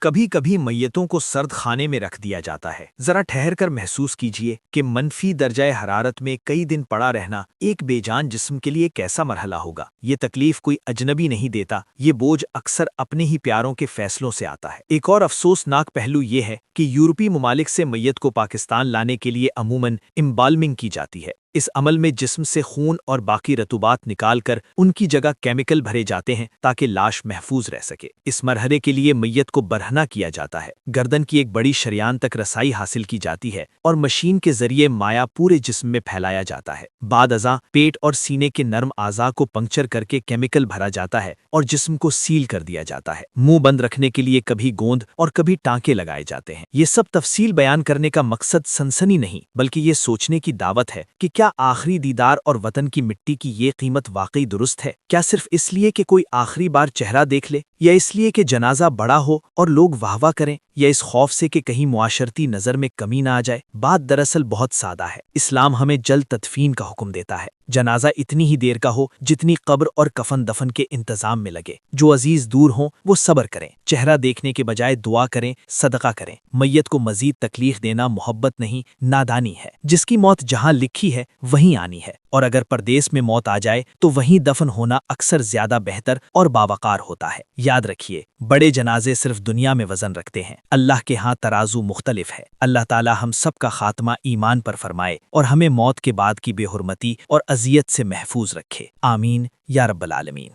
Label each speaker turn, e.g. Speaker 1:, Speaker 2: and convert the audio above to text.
Speaker 1: کبھی کبھی میتوں کو سرد خانے میں رکھ دیا جاتا ہے۔ ذرا ٹھہر کر محسوس کیجئے کہ منفی درجہ حرارت میں کئی دن پڑا رہنا ایک بے جان جسم کے لیے کیسا مرحلہ ہوگا۔ یہ تکلیف کوئی اجنبی نہیں دیتا، یہ بوجھ اکثر اپنے ہی پیاروں کے فیصلوں سے آتا ہے۔ ایک اور افسوسناک پہلو یہ ہے کہ یورپی ممالک سے میت کو پاکستان لانے کے لیے عموماً امبالمنگ کی جاتی ہے۔ اس عمل میں جسم سے خون اور باقی رطوبات نکال کر ان کی جگہ کیمیکل بھرے جاتے ہیں تاکہ لاش محفوظ رہ سکے۔ اس مرحلے کے لیے میت کو برہنہ کیا جاتا ہے، گردن کی ایک بڑی شریان تک رسائی حاصل کی جاتی ہے اور مشین کے ذریعے مائع پورے جسم میں پھیلایا جاتا ہے۔ بعد ازاں پیٹ اور سینے کے نرم اعضاء کو پنکچر کر کے کیمیکل بھرا جاتا ہے اور جسم کو سیل کر دیا جاتا ہے۔ منہ بند رکھنے کے لیے کبھی گوند اور کبھی ٹانکے لگائے جاتے ہیں۔ یہ سب تفصیل بیان کرنے کا مقصد سنسنی نہیں بلکہ یہ سوچنے کی دعوت ہے کہ کیا آخری دیدار اور وطن کی مٹی کی یہ قیمت واقعی درست ہے؟ کیا صرف اس لیے کہ کوئی آخری بار چہرہ دیکھ لے، یا اس لیے کہ جنازہ بڑا ہو اور لوگ واہ واہ کریں، یا اس خوف سے کہ کہیں معاشرتی نظر میں کمی نہ آ جائے؟ بات دراصل بہت سادہ ہے۔ اسلام ہمیں جلد تدفین کا حکم دیتا ہے۔ جنازہ اتنی ہی دیر کا ہو جتنی قبر اور کفن دفن کے انتظام میں لگے۔ جو عزیز دور ہوں وہ صبر کریں، چہرہ دیکھنے کے بجائے دعا کریں، صدقہ کریں۔ میت کو مزید تکلیف دینا محبت نہیں، نادانی ہے۔ جس کی موت جہاں لکھی ہے وہیں آنی ہے، اور اگر پردیس میں موت آ جائے تو وہیں دفن ہونا اکثر زیادہ بہتر اور باوقار ہوتا ہے۔ یاد رکھیے، بڑے جنازے صرف دنیا میں وزن رکھتے ہیں، اللہ کے ہاں ترازو مختلف ہے۔ اللہ تعالی ہم سب کا خاتمہ ایمان پر فرمائے اور ہمیں موت کے بعد کی بے حرمتی اور اذیت سے محفوظ رکھے۔ آمین یا رب العالمین۔